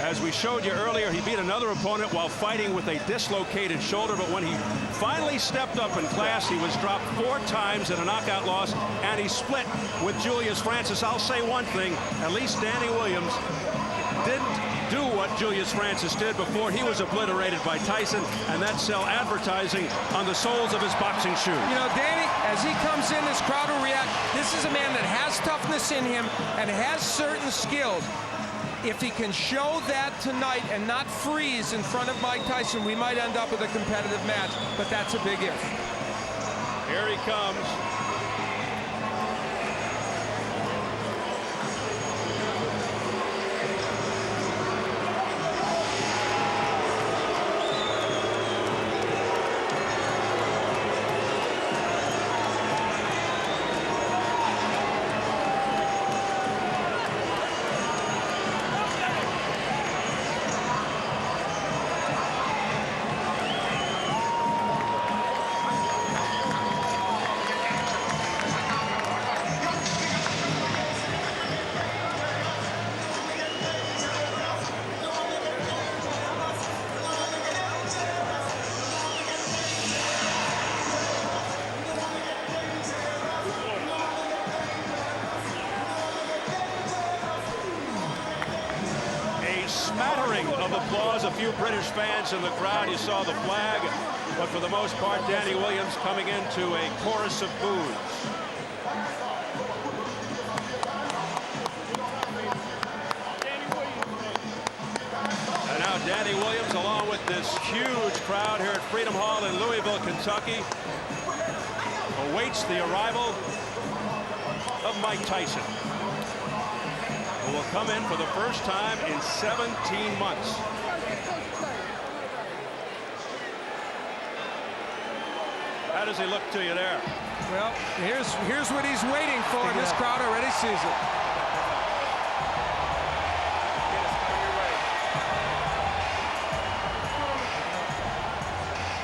As we showed you earlier, he beat another opponent while fighting with a dislocated shoulder, but when he finally stepped up in class, he was dropped 4 times in a knockout loss, and he split with Julius Francis. I'll say one thing, at least Danny Williams didn't do what Julius Francis did before he was obliterated by Tyson, and that's sell advertising on the soles of his boxing shoes. You know, Danny, as he comes in, this crowd will react. This is a man that has toughness in him and has certain skills. If he can show that tonight and not freeze in front of Mike Tyson, we might end up with a competitive match, but that's a big if. Here he comes. Smattering of applause, a few British fans in the crowd. You saw the flag, but for the most part, Danny Williams coming into a chorus of boos. And now Danny Williams, along with this huge crowd here at Freedom Hall in Louisville, Kentucky, awaits the arrival of Mike Tyson, who will come in for the first time in 17 months. How does he look to you there? Well, here's what he's waiting for, and this crowd already sees it.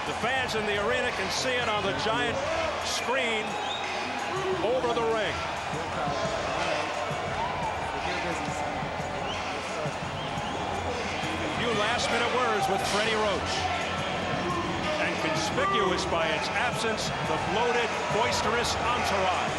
The fans in the arena can see it on the giant screen over the ring. Last-minute words with Freddie Roach. And conspicuous by its absence, the bloated, boisterous entourage.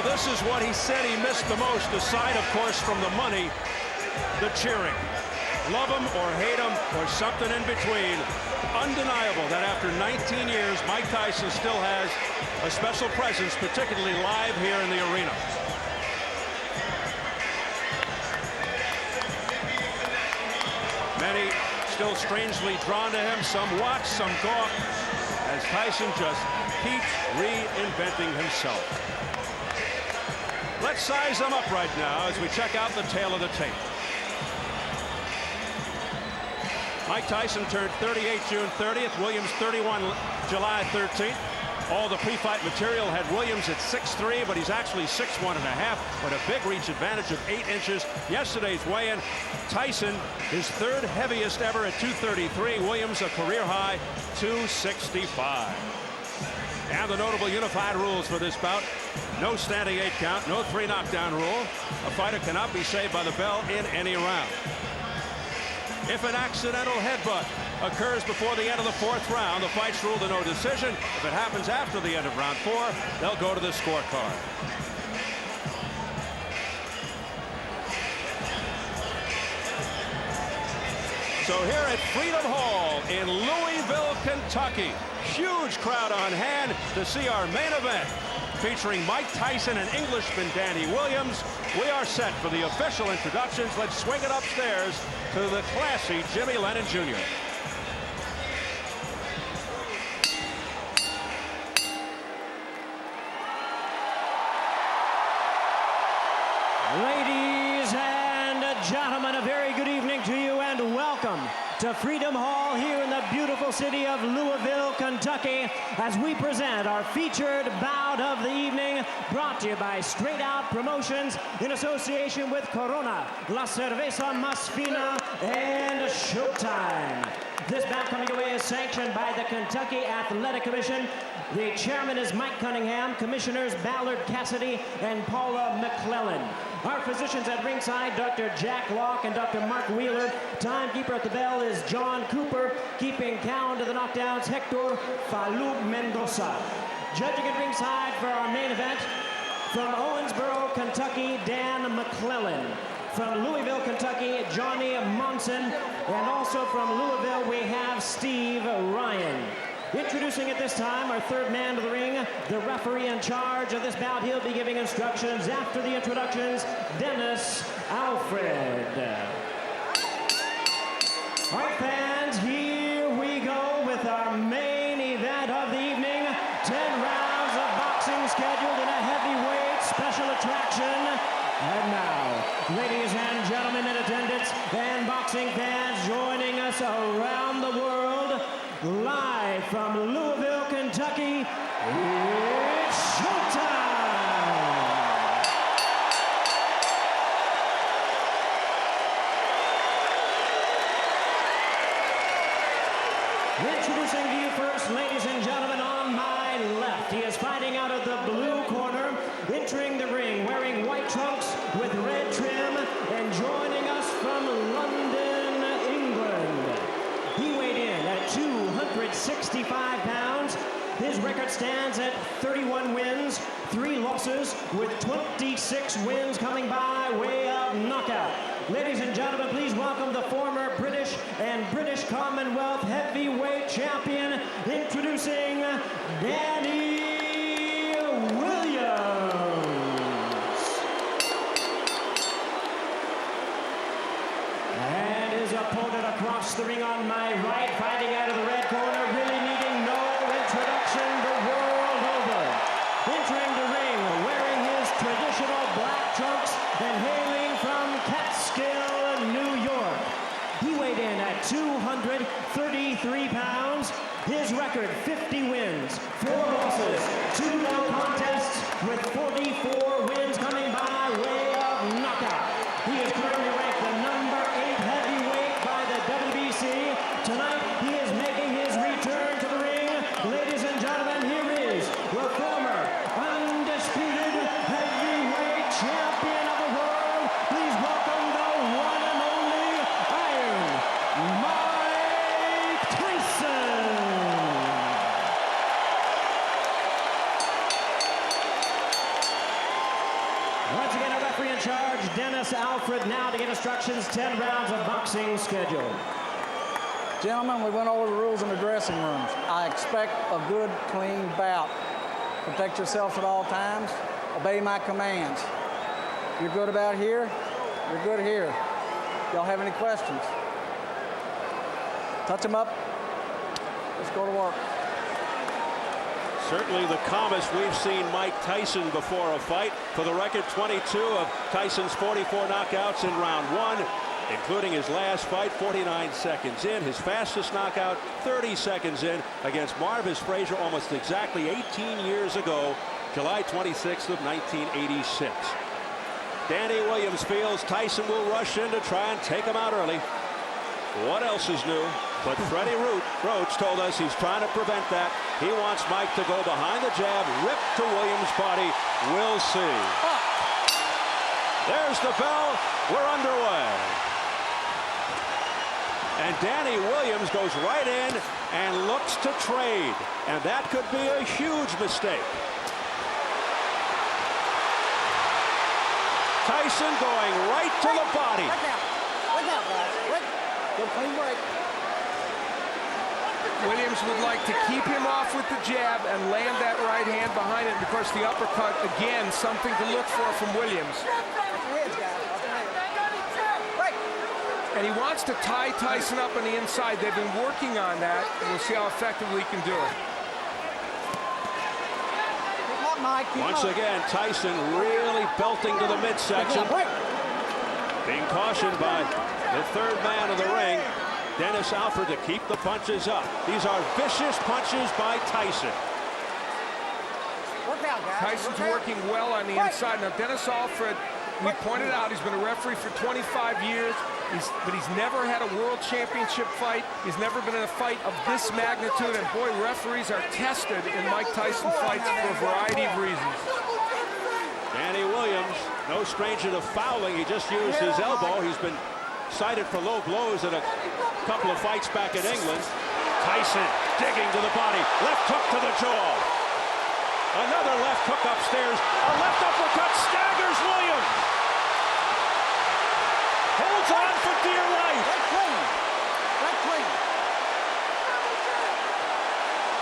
This is what he said he missed the most, aside, of course, from the money, the cheering. Love him or hate him or something in between. Undeniable that after 19 years, Mike Tyson still has a special presence, particularly live here in the arena. Many still strangely drawn to him. Some watch, some gawk, as Tyson just keeps reinventing himself. Let's size them up right now as we check out the tail of the tape. Mike Tyson turned 38 June 30th. Williams 31 July 13th. All the pre-fight material had Williams at 6'3", but he's actually 6'1.5", with a big reach advantage of 8 inches. Yesterday's weigh-in, Tyson, his third heaviest ever at 233. Williams, a career high, 265. And the notable unified rules for this bout: no standing 8 count, no 3 knockdown rule. A fighter cannot be saved by the bell in any round. If an accidental headbutt occurs before the end of the 4th round, the fight's ruled a no decision. If it happens after the end of round 4, they'll go to the scorecard. So here at Freedom Hall in Louisville, Kentucky, huge crowd on hand to see our main event, featuring Mike Tyson and Englishman Danny Williams. We are set for the official introductions. Let's swing it upstairs to the classy Jimmy Lennon Jr. Ladies and gentlemen, a very good evening to you and welcome to Freedom Hall here in the beautiful city of Louisville, Kentucky, as we present our featured bout of the evening, brought to you by Straight Out Promotions in association with Corona, La Cerveza Más Fina, and Showtime. This bout coming away is sanctioned by the Kentucky Athletic Commission. The chairman is Mike Cunningham, commissioners Ballard Cassidy and Paula McClellan. Our physicians at ringside, Dr. Jack Locke and Dr. Mark Wheeler. Timekeeper at the bell is John Cooper. Keeping count of the knockdowns, Hector Falou Mendoza. Judging at ringside for our main event, from Owensboro, Kentucky, Dan McClellan. From Louisville, Kentucky, Johnny Monson. And also from Louisville, we have Steve Ryan. Introducing at this time our third man to the ring, the referee in charge of this bout. He'll be giving instructions after the introductions, Dennis Alfred. All right, fans, here we go with our main event of the evening. 10 rounds of boxing scheduled in a heavyweight special attraction. And now, ladies and gentlemen in attendance and boxing fans joining us around the world, live from Louisville, Kentucky, it's showtime! Introducing to you first, ladies and gentlemen, on my left, he is fighting out of the blue corner, entering the ring wearing white trunks with red trim, and joining us from London, England. He weighed in at 265 pounds. His record stands at 31 wins, 3 losses, with 26 wins coming by way of knockout. Ladies and gentlemen, please welcome the former British and British Commonwealth heavyweight champion, introducing Danny Williams. And his opponent across the ring on my right, fighting out of the red corner, really needing no introduction the world over. Entering the ring, wearing his traditional black trunks and hailing from Catskill, New York. He weighed in at 233 pounds. His record, 50 wins, 4 losses, 2 no contests, with 44 wins coming by way of knockout. He is currently ranked the number 8 heavyweight by the WBC. Tonight, he is making his return to the ring. Ladies and gentlemen, here is the former undisputed heavyweight champion of the world. Please welcome the one and only Iron Mike Tyson. Once again, our referee in charge, Dennis Alfred, now to give instructions, 10 rounds of boxing scheduled. Gentlemen, we went over the rules in the dressing rooms. I expect a good, clean bout. Protect yourselves at all times. Obey my commands. You're good about here, you're good here. Y'all have any questions? Touch them up. Let's go to work. Certainly the calmest we've seen Mike Tyson before a fight. For the record, 22 of Tyson's 44 knockouts in round 1. including his last fight 49 seconds in. His fastest knockout 30 seconds in against Marvis Frazier almost exactly 18 years ago, July 26th of 1986. Danny Williams feels Tyson will rush in to try and take him out early. What else is new? But Freddie Roach told us he's trying to prevent that. He wants Mike to go behind the jab, rip to Williams' body. We'll see. There's the bell. We're underway. And Danny Williams goes right in and looks to trade. And that could be a huge mistake. Tyson going right to the body. Look out, guys. Good clean break. Williams would like to keep him off with the jab and land that right hand behind it. And of course, the uppercut, again, something to look for from Williams. And he wants to tie Tyson up on the inside. They've been working on that. And we'll see how effectively he can do it. Once again, Tyson really belting to the midsection. Being cautioned by the third man of the ring, Dennis Alford, to keep the punches up. These are vicious punches by Tyson. Tyson's working well on the inside. Now, Dennis Alford, we pointed out, he's been a referee for 25 years, but he's never had a world championship fight. He's never been in a fight of this magnitude, and boy, referees are tested in Mike Tyson fights for a variety of reasons. Danny Williams, no stranger to fouling. He just used his elbow. He's been cited for low blows in a couple of fights back in England. Tyson digging to the body. Left hook to the jaw. Another left hook upstairs. A left uppercut staggers Williams. Holds on for dear life.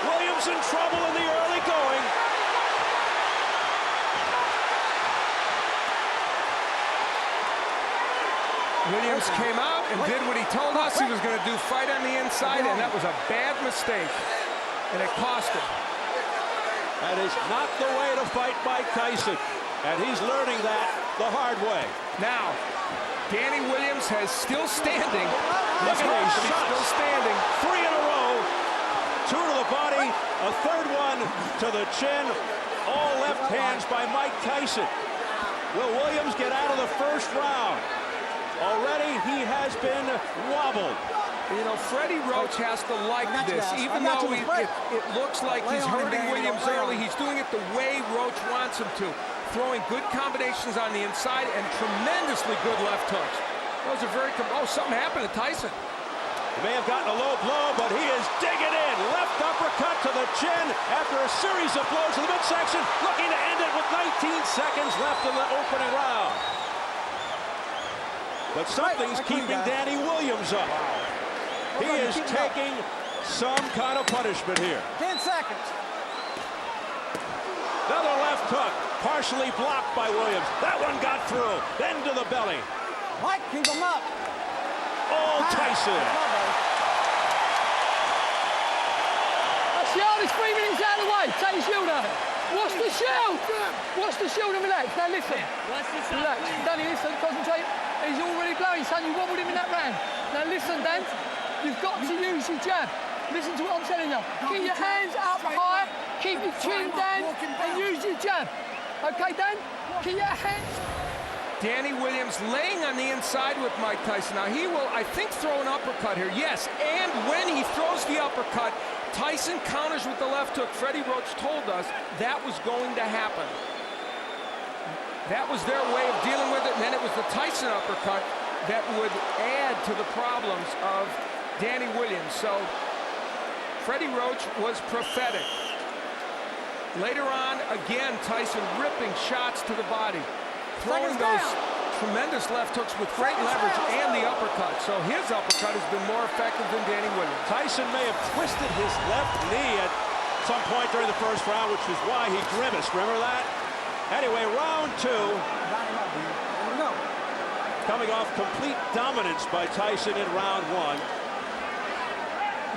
Williams in trouble in the early going. Williams came out and did what he told us he was going to do, fight on the inside, and that was a bad mistake, and it cost him. That is not the way to fight Mike Tyson, and he's learning that the hard way. Now, Danny Williams has still standing. Look at these shots. Still standing. 3 in a row. 2 to the body, a third one to the chin. All left hands by Mike Tyson. Will Williams get out of the first round? Already he has been wobbled. You know, Freddie Roach has to like this, even though it looks like he's hurting Williams early. He's doing it the way Roach wants him to, throwing good combinations on the inside and tremendously good left hooks. Those are very, something happened to Tyson. He may have gotten a low blow, but he is digging in. Left uppercut to the chin after a series of blows to the midsection, looking to end it with 19 seconds left in the opening round. But something's keeping Danny Williams up. He is taking some kind of punishment here. 10 seconds. Another left hook, partially blocked by Williams. That one got through, then to the belly. Mike, keep him up. Oh, Tyson. That's the hardest 3 minutes out of the way. Take your shield out. What's the shield? What's the shield and relax? Now listen. Relax. Danny, listen, concentrate. He's already blowing, son. You wobbled him in that round. Now listen, Dan. You've got to use your jab. Listen to what I'm telling you. Keep your hands up high. Keep your chin down and use your jab. Okay, Dan? Keep your hands. Danny Williams laying on the inside with Mike Tyson. Now he will, I think, throw an uppercut here. Yes, and when he throws the uppercut, Tyson counters with the left hook. Freddie Roach told us that was going to happen. That was their way of dealing with it, and then it was the Tyson uppercut that would add to the problems of Danny Williams. So Freddie Roach was prophetic. Later on, again, Tyson ripping shots to the body, throwing those tremendous left hooks with great leverage and the uppercut. So his uppercut has been more effective than Danny Williams. Tyson may have twisted his left knee at some point during the first round, which is why he grimaced. Remember that? Anyway, round 2. Coming off complete dominance by Tyson in round 1.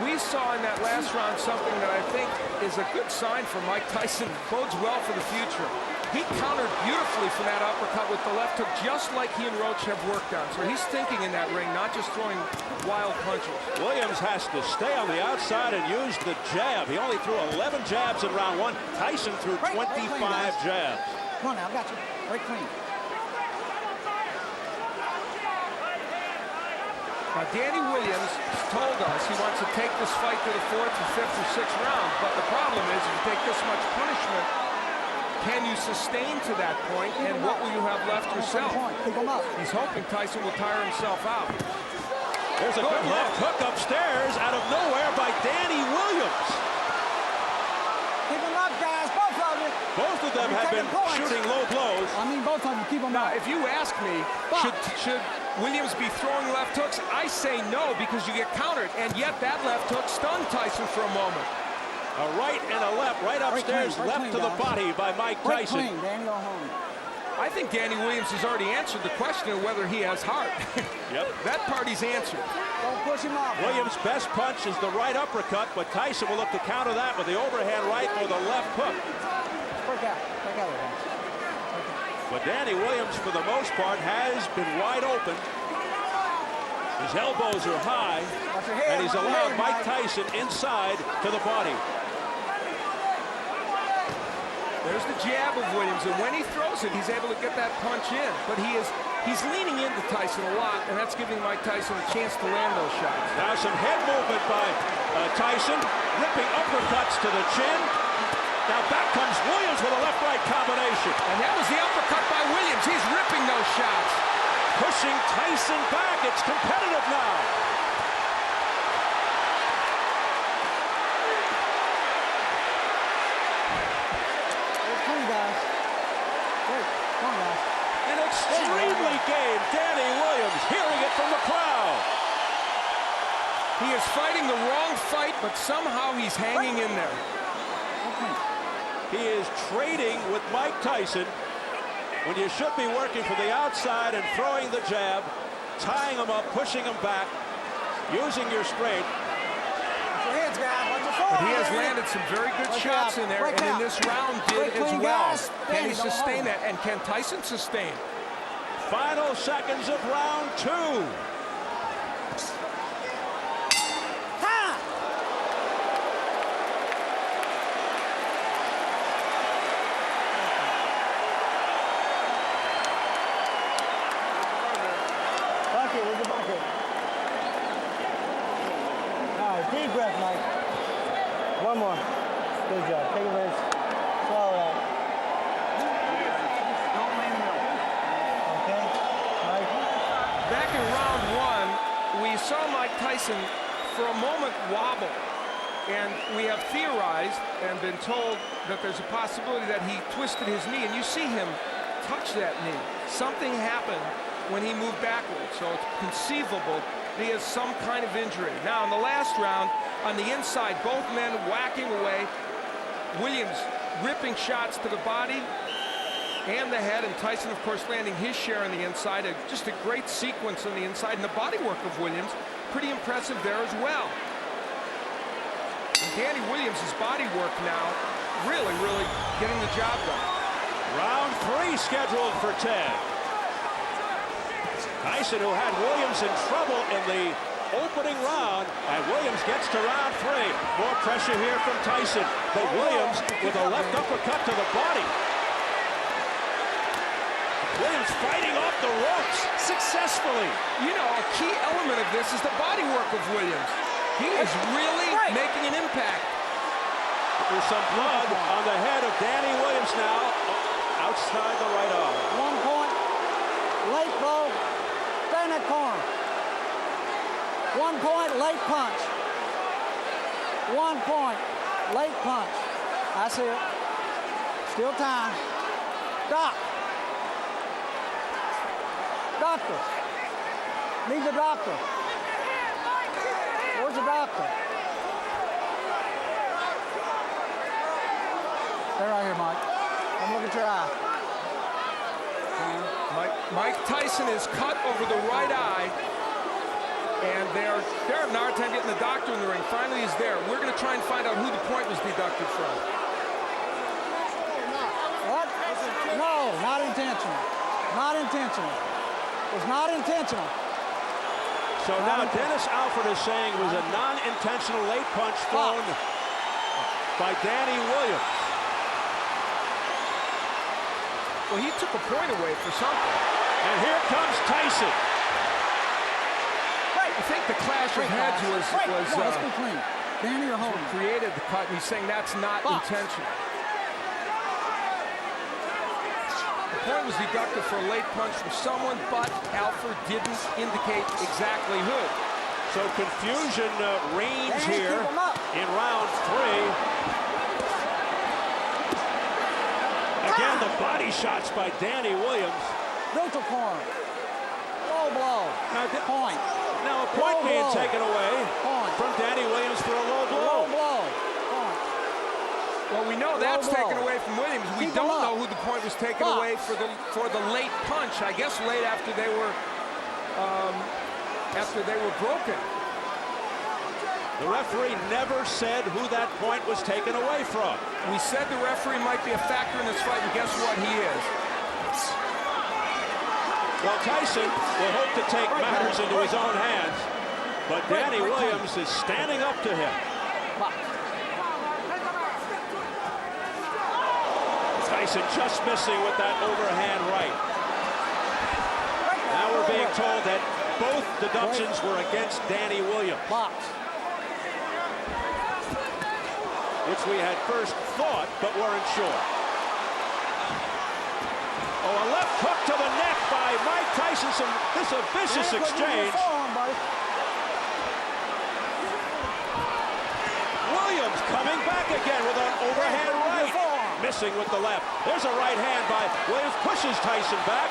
We saw in that last round something that I think is a good sign for Mike Tyson, bodes well for the future. He countered beautifully from that uppercut with the left hook, just like he and Roach have worked on. So he's thinking in that ring, not just throwing wild punches. Williams has to stay on the outside and use the jab. He only threw 11 jabs in round one. Tyson threw 25 jabs. Come on now, I got you. Break clean. Now, Danny Williams told us he wants to take this fight to the 4th or 5th or 6th round, but the problem is if you take this much punishment, can you sustain to that point, and what will you have left yourself? Keep him up. He's hoping Tyson will tire himself out. There's a good left hook upstairs out of nowhere by Danny Williams. Keep him up, guys, both of you. Both of them have been shooting low blows. I mean, both of them, keep them Now, up. if you ask me, should Williams be throwing left hooks? I say no, because you get countered, and yet that left hook stunned Tyson for a moment. A right and a left, right upstairs, left to the body by Mike Tyson. Break clean, Danny, go home. I think Danny Williams has already answered the question of whether he has heart. Yep. That party's answered. Don't push him off. Williams' best punch is the right uppercut, but Tyson will look to counter that with the overhand right or the left hook. Break out. Break out of there. But Danny Williams, for the most part, has been wide open. His elbows are high, Watch your head, and he's watch your allowed head, Mike Mike. Tyson inside to the body. There's the jab of Williams, and when he throws it, he's able to get that punch in. But he's leaning into Tyson a lot, and that's giving Mike Tyson a chance to land those shots. Now some head movement by Tyson, ripping uppercuts to the chin. Now back comes Williams with a left-right combination. And that was the uppercut by Williams. He's ripping those shots. Pushing Tyson back. It's competitive now. Come on, guys. Wait, come on, guys. An extremely game Danny Williams, hearing it from the crowd. He is fighting the wrong fight, but somehow he's hanging in there. He is trading with Mike Tyson when you should be working from the outside and throwing the jab, tying him up, pushing him back, using your strength. Watch your heads, guys. Watch your forward. But he has landed some very good shots in there, and in this round did as well. Can he sustain that, and can Tyson sustain? Final seconds of round two. Where's the bucket? All right, deep breath, Mike. One more. Good job. Take a rest. Swallow out. Don't lean middle. Okay, Mike. Back in round one, we saw Mike Tyson for a moment wobble. And we have theorized and been told that there's a possibility that he twisted his knee. And you see him touch that knee. Something happened when he moved backwards. So it's conceivable he has some kind of injury. Now, in the last round, on the inside, both men whacking away. Williams ripping shots to the body and the head, and Tyson, of course, landing his share on the inside. Just a great sequence on the inside, and the body work of Williams, pretty impressive there as well. And Danny Williams' body work now, really, really getting the job done. Round three scheduled for 10. Tyson, who had Williams in trouble in the opening round, and Williams gets to round three. More pressure here from Tyson, but Williams with a left uppercut to the body. Williams fighting off the ropes successfully. You know, a key element of this is the body work of Williams. He is really making an impact. There's some blood on the head of Danny Williams now, outside the right arm. 1 point. Late blow. Stay in that corner. 1 point. Late punch. 1 point. Late punch. I see it. Still time. Stop. Doctor. Need the doctor. Where's the doctor? Stay right here, Mike. Come look at your eye. Mike Tyson is cut over the right eye, and they're having a hard time getting the doctor in the ring. Finally, he's there. We're going to try and find out who the point was deducted from. What? intentional. It was not intentional. So now Dennis Alford is saying it was a non-intentional late punch thrown by Danny Williams. Well, he took a point away for something. And here comes Tyson. I think the clash of heads was let's be clean. Danny or Holden created the cut, and he's saying that's not intentional. The point was deducted for a late punch from someone, but Alford didn't indicate exactly who. So confusion reigns here in round 3. Again, the body shots by Danny Williams. neutral corner. Low blow. Point. Now a point Low being blow. taken away from Danny Williams for a low blow. Low blow. Point. Well, we know that's blow. taken away from Williams. We Keep don't him up. know who the point was taken away for the late punch. I guess late after they were broken. The referee never said who that point was taken away from. We said the referee might be a factor in this fight, and guess what? He is. Well, Tyson will hope to take matters into his own hands, but Danny Williams is standing up to him. Tyson just missing with that overhand right. Now we're being told that both deductions were against Danny Williams, which we had first thought but weren't sure. Oh, a left hook to the neck by Mike Tyson. This is a vicious exchange. Williams coming back again with an overhand right. Missing with the left. There's a right hand by Williams. Pushes Tyson back.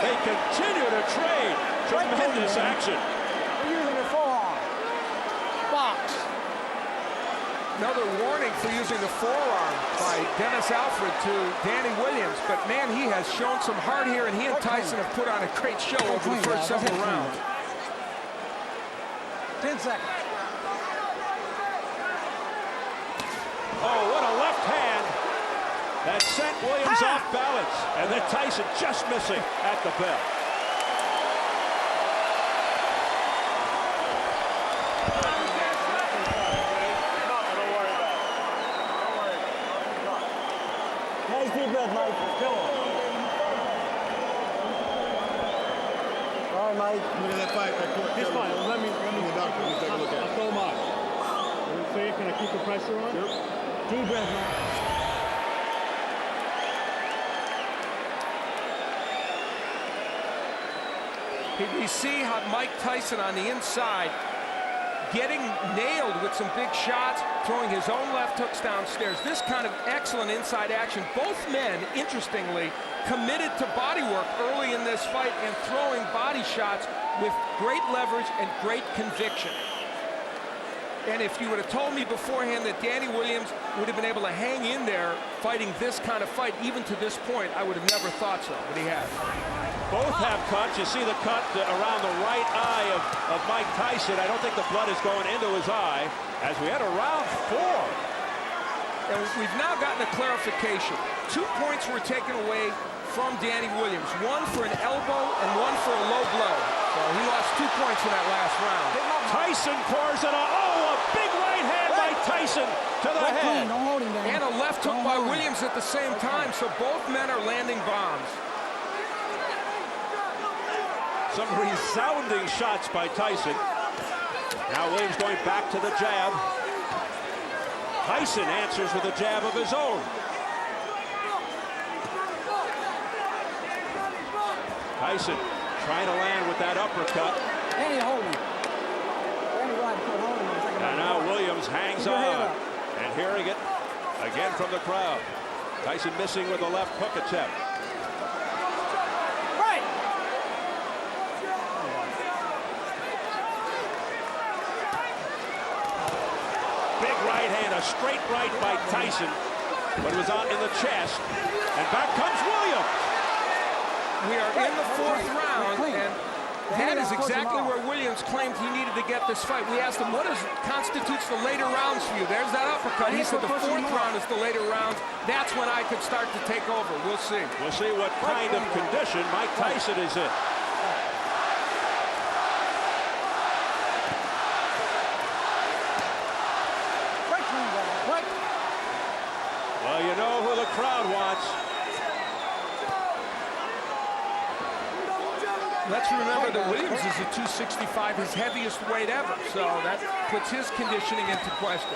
They continue to trade. Tremendous action. Using the forearm. Box. Another warning for using the forearm by Dennis Alford to Danny Williams. But, man, he has shown some heart here, and he and Tyson have put on a great show over the first several rounds. 10 seconds. Oh, what a left hand that sent Williams off balance. And then Tyson just missing at the bell. Nice deep breath, Mike. Go on. All right, Mike. Look at that fight. He's fine. Let me doctor, let me take a look at it. I'll throw him out. So you can I keep the pressure on? Yep. Deep breath, Mike. We see how Mike Tyson on the inside getting nailed with some big shots, throwing his own left hooks downstairs. This kind of excellent inside action. Both men, interestingly, committed to body work early in this fight and throwing body shots with great leverage and great conviction. And if you would have told me beforehand that Danny Williams would have been able to hang in there fighting this kind of fight, even to this point, I would have never thought so, but he has. Both have cuts. You see the cut around the right eye of Mike Tyson. I don't think the blood is going into his eye as we enter round 4. And we've now gotten a clarification. 2 points were taken away from Danny Williams. One for an elbow and one for a low blow. So he lost 2 points in that last round. Tyson pours it on. Oh, a big right hand by Tyson to the head. Don't hold him down. And a left hook by Williams at the same time. So both men are landing bombs. Some resounding shots by Tyson. Now Williams going back to the jab. Tyson answers with a jab of his own. Tyson trying to land with that uppercut. Danny, hold him. Danny, right, hold him. And now Williams hangs on. And hearing it again from the crowd. Tyson missing with the left hook attempt. Big right hand, a straight right by Tyson, but it was on in the chest. And back comes Williams. We are in the 4th round, and That is exactly where Williams claimed he needed to get this fight. We asked him, what constitutes the later rounds for you? There's that uppercut. He said the 4th round is the later rounds. That's when I could start to take over. We'll see. We'll see what kind of condition Mike Tyson is in. Well, you know who the crowd wants. Let's remember that Williams is a 265, his heaviest weight ever, so that puts his conditioning into question.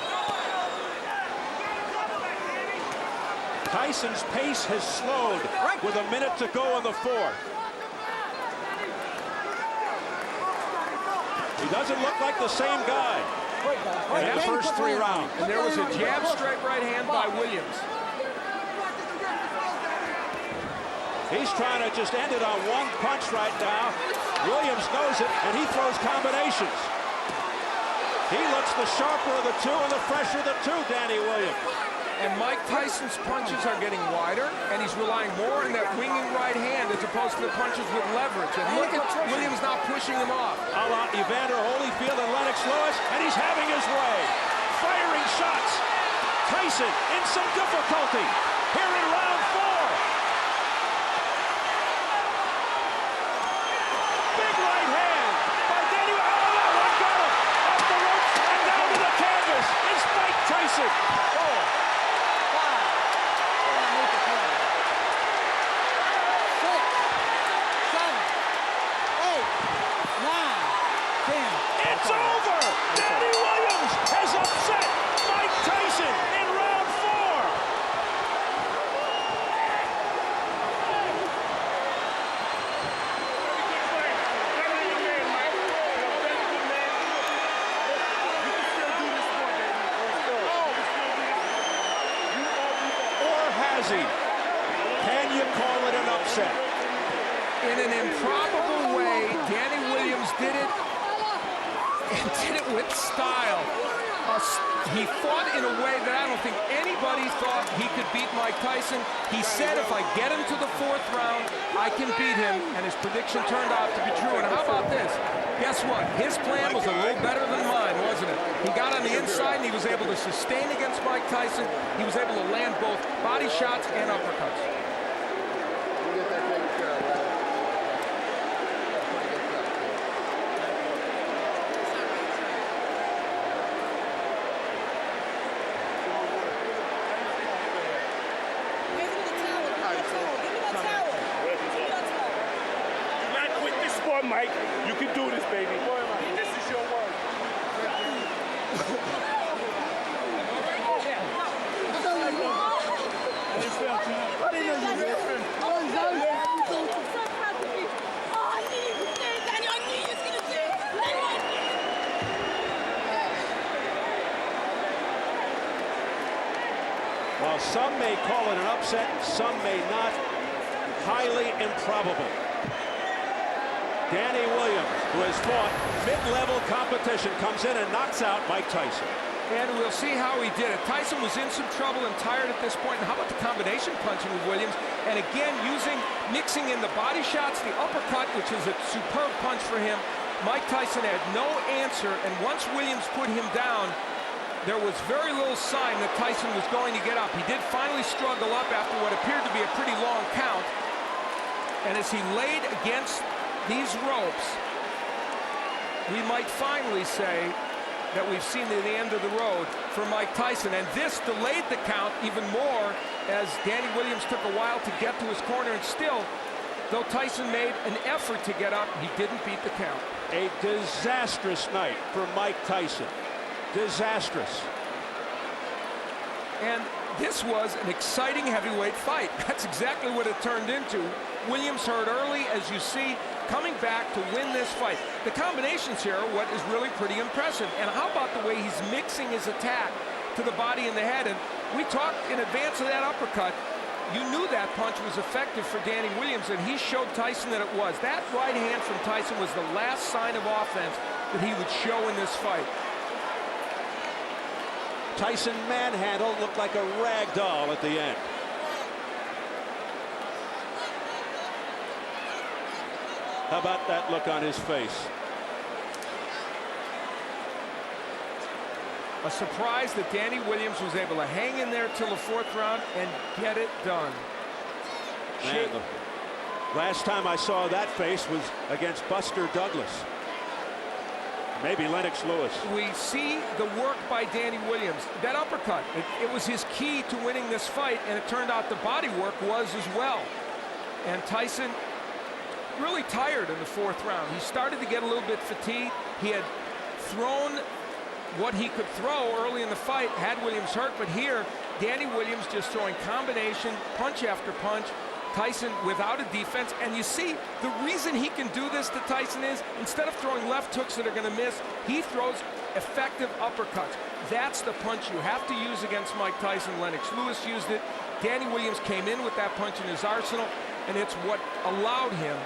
Tyson's pace has slowed with a minute to go in the 4th. He doesn't look like the same guy in the first 3 rounds. And there was a jab straight right hand by Williams. He's trying to just end it on one punch right now. Williams knows it, and he throws combinations. He looks the sharper of the 2 and the fresher of the 2, Danny Williams. And Mike Tyson's punches are getting wider, and he's relying more on that winging right hand as opposed to the punches with leverage. And look at Williams not pushing him off. A la Evander Holyfield and Lennox Lewis, and he's having his way. Firing shots. Tyson in some difficulty here in round 4. Big right hand by Danny. Oh, that one got him. Off the ropes and down to the canvas. It's Mike Tyson. 10. It's over! Danny Williams has upset Mike Tyson in round 4. Or has he? Can you call it an upset? In an improbable way, Danny Williams did it, and did it with style. He fought in a way that I don't think anybody thought he could beat Mike Tyson. He said, if I get him to the 4th round, I can beat him, and his prediction turned out to be true. And how about this? Guess what? His plan was a little better than mine, wasn't it? He got on the inside, and he was able to sustain against Mike Tyson. He was able to land both body shots and uppercuts. Mike, you can do this, baby. This is your word. While some may call it an upset, some may not. Highly improbable. Danny Williams, who has fought mid-level competition, comes in and knocks out Mike Tyson. And we'll see how he did it. Tyson was in some trouble and tired at this point. And how about the combination punching with Williams? And again, mixing in the body shots, the uppercut, which is a superb punch for him. Mike Tyson had no answer, and once Williams put him down, there was very little sign that Tyson was going to get up. He did finally struggle up after what appeared to be a pretty long count. And as he laid against these ropes, we might finally say that we've seen the end of the road for Mike Tyson. And this delayed the count even more as Danny Williams took a while to get to his corner. And still, though Tyson made an effort to get up, he didn't beat the count. A disastrous night for Mike Tyson. Disastrous. And this was an exciting heavyweight fight. That's exactly what it turned into. Williams hurt early, as you see, coming back to win this fight. The combinations here are what is really pretty impressive. And how about the way he's mixing his attack to the body and the head? And we talked in advance of that uppercut. You knew that punch was effective for Danny Williams, and he showed Tyson that it was. That right hand from Tyson was the last sign of offense that he would show in this fight. Tyson manhandled, looked like a rag doll at the end. How about that look on his face? A surprise that Danny Williams was able to hang in there till the 4th round and get it done. Man, the last time I saw that face was against Buster Douglas. Maybe Lennox Lewis. We see the work by Danny Williams. That uppercut, it was his key to winning this fight, and it turned out the body work was as well. And Tyson really tired in the 4th round. He started to get a little bit fatigued. He had thrown what he could throw early in the fight, had Williams hurt, but here, Danny Williams just throwing combination, punch after punch. Tyson without a defense, and you see the reason he can do this to Tyson is instead of throwing left hooks that are going to miss, he throws effective uppercuts. That's the punch you have to use against Mike Tyson. Lennox Lewis used it. Danny Williams came in with that punch in his arsenal, and it's what allowed him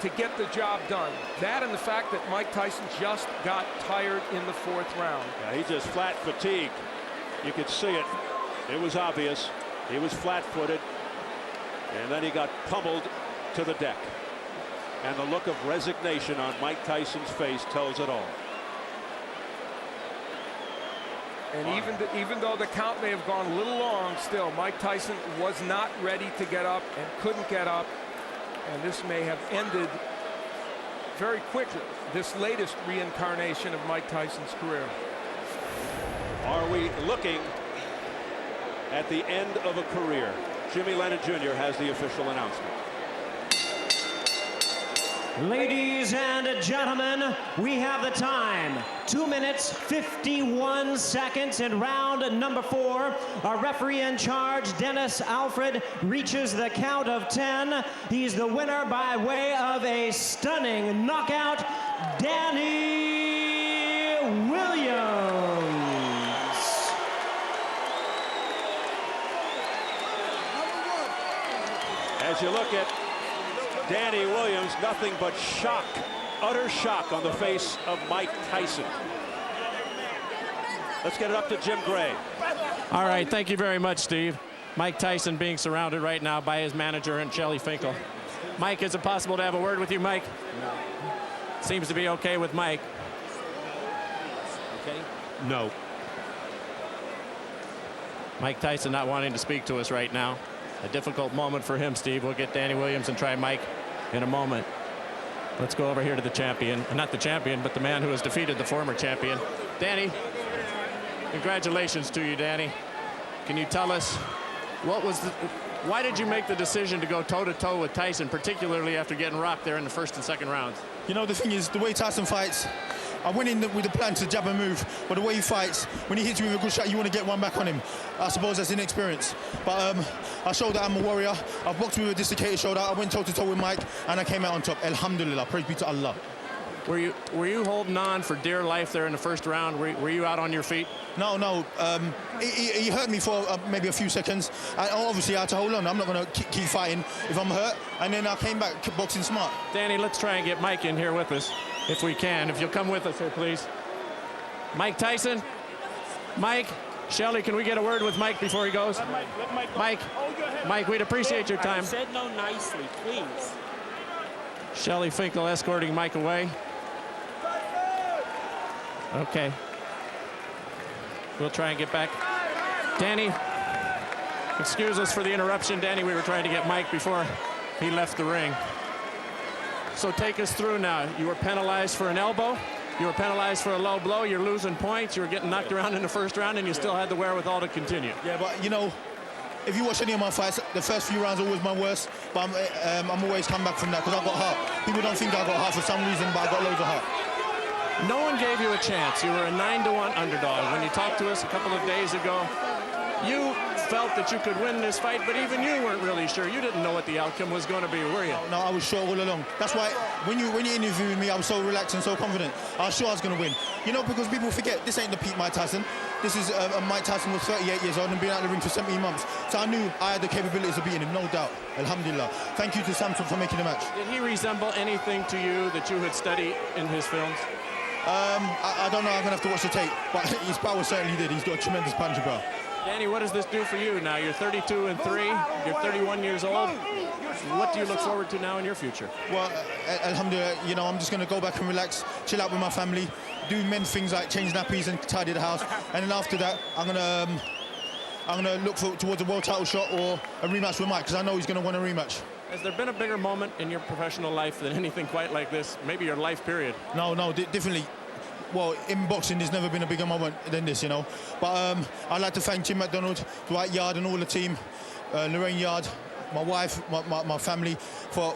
to get the job done. That and the fact that Mike Tyson just got tired in the 4th round. Yeah, he just flat fatigued. You could see it. It was obvious. He was flat-footed. And then he got pummeled to the deck. And the look of resignation on Mike Tyson's face tells it all. And even though the count may have gone a little long, still, Mike Tyson was not ready to get up and couldn't get up. And this may have ended very quickly, this latest reincarnation of Mike Tyson's career. Are we looking at the end of a career? Jimmy Lennon Jr. has the official announcement. Ladies and gentlemen, we have the time. 2 minutes, 51 seconds in round number 4. Our referee in charge, Dennis Alfred, reaches the count of 10. He's the winner by way of a stunning knockout, Danny Williams. As you look at Danny Williams, nothing but shock, utter shock on the face of Mike Tyson. Let's get it up to Jim Gray. All right, thank you very much, Steve. Mike Tyson being surrounded right now by his manager and Shelly Finkel. Mike, is it possible to have a word with you, Mike? No. Seems to be okay with Mike. Okay. No. Mike Tyson not wanting to speak to us right now. A difficult moment for him, Steve. We'll get Danny Williams and try Mike in a moment. Let's go over here to the champion. Not the champion, but the man who has defeated the former champion. Danny, congratulations to you, Danny. Can you tell us why did you make the decision to go toe-to-toe with Tyson, particularly after getting rocked there in the 1st and 2nd rounds? You know, the thing is, the way Tyson fights, I went in with the plan to jab and move, but the way he fights, when he hits you with a good shot, you want to get one back on him. I suppose that's inexperience. But I showed that I'm a warrior. I've boxed with a dislocated shoulder. I went toe-to-toe with Mike, and I came out on top. Alhamdulillah, praise be to Allah. Were you holding on for dear life there in the 1st round? Were you out on your feet? No. He hurt me for maybe a few seconds. Obviously, I had to hold on. I'm not going to keep fighting if I'm hurt. And then I came back boxing smart. Danny, let's try and get Mike in here with us, if we can. If you'll come with us here, please. Mike Tyson. Mike, Shelly, can we get a word with Mike before he goes? Mike, we'd appreciate your time. I said no nicely, please. Shelly Finkel escorting Mike away. Okay. We'll try and get back. Danny, excuse us for the interruption. Danny, we were trying to get Mike before he left the ring. So take us through now. You were penalized for an elbow. You were penalized for a low blow. You're losing points. You were getting knocked around in the 1st round, and you still had the wherewithal to continue. Yeah, but, you know, if you watch any of my fights, the first few rounds are always my worst, but I'm always come back from that because I got heart. People don't think I got heart for some reason, but I got loads of heart. No one gave you a chance. You were a 9-1 underdog. When you talked to us a couple of days ago, you felt that you could win this fight, but even you weren't really sure. You didn't know what the outcome was going to be, were you? No, I was sure all along. That's why when you interviewed me, I was so relaxed and so confident. I was sure I was going to win. You know, because people forget, this ain't the peak Mike Tyson. This is Mike Tyson was 38 years old and been out of the ring for 17 months. So I knew I had the capabilities of beating him, no doubt. Alhamdulillah. Thank you to Samson for making the match. Did he resemble anything to you that you had studied in his films? I don't know. I'm going to have to watch the tape. But his power certainly did. He's got a tremendous punch, bro. Danny, what does this do for you now? You're 32 and 3. You're 31 years old. What do you look forward to now in your future? Well, alhamdulillah, you know, I'm just going to go back and relax, chill out with my family, do men things like change nappies and tidy the house. And then after that, I'm going to look towards a world title shot or a rematch with Mike, because I know he's going to want a rematch. Has there been a bigger moment in your professional life than anything quite like this? Maybe your life period? No, definitely. Well, in boxing, there's never been a bigger moment than this, you know. But I'd like to thank Jim McDonald, Dwight Yard, and all the team, Lorraine Yard, my wife, my family, for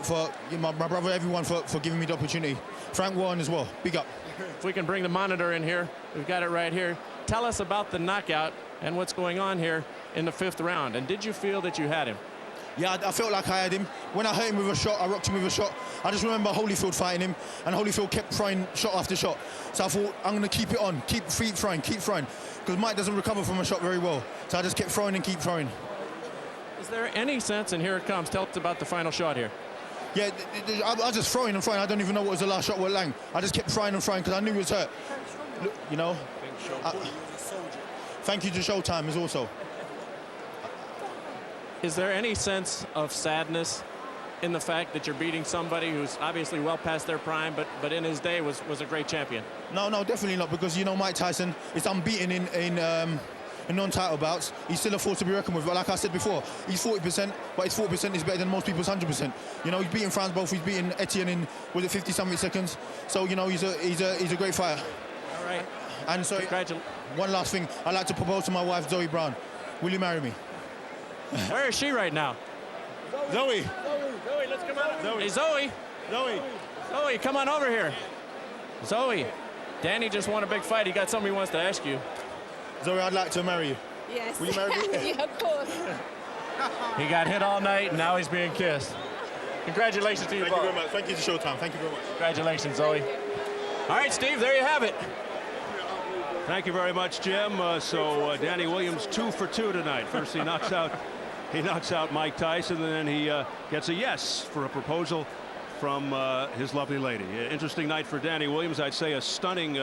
my brother, everyone for giving me the opportunity. Frank Warren as well. Big up. If we can bring the monitor in here, we've got it right here. Tell us about the knockout and what's going on here in the 5th round. And did you feel that you had him? Yeah, I felt like I had him. When I hit him with a shot, I rocked him with a shot. I just remember Holyfield fighting him, and Holyfield kept throwing shot after shot. So I thought, I'm going to keep it on, keep throwing, because Mike doesn't recover from a shot very well. So I just kept throwing and keep throwing. Is there any sense, and here it comes, tell us about the final shot here. Yeah, I was just throwing and throwing. I don't even know what was the last shot with Lang. I just kept throwing and throwing because I knew he was hurt. Look, you know. Thank you to Showtime as also. Is there any sense of sadness in the fact that you're beating somebody who's obviously well past their prime, but in his day was a great champion? No, definitely not, because, you know, Mike Tyson is unbeaten in non-title bouts. He's still a force to be reckoned with. But like I said before, he's 40%, but his 40% is better than most people's 100%. You know, he's beaten Franz Both, he's beaten Etienne in, was it 50-something seconds? So, you know, he's a great fighter. All right. And so, one last thing, I'd like to propose to my wife, Zoe Brown. Will you marry me? Where is she right now? Zoe, let's come on. Hey, Zoe, come on over here. Zoe, Danny just won a big fight. He got something he wants to ask you. Zoe, I'd like to marry you. Yes. Will you marry me? Yeah, of course. He got hit all night, and now he's being kissed. Congratulations to you both. Thank you very much. Thank you to Showtime. Thank you very much. Congratulations, Zoe. All right, Steve, there you have it. Thank you very much, Jim. So Danny Williams 2 for 2 tonight. First he knocks out Mike Tyson, and then he gets a yes for a proposal from his lovely lady. Interesting night for Danny Williams. I'd say a stunning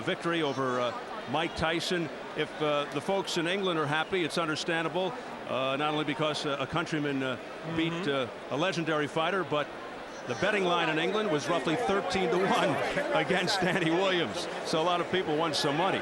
victory over Mike Tyson. If the folks in England are happy, it's understandable. Not only because a countryman beat a legendary fighter, but the betting line in England was roughly 13-1 against Danny Williams. So a lot of people won some money.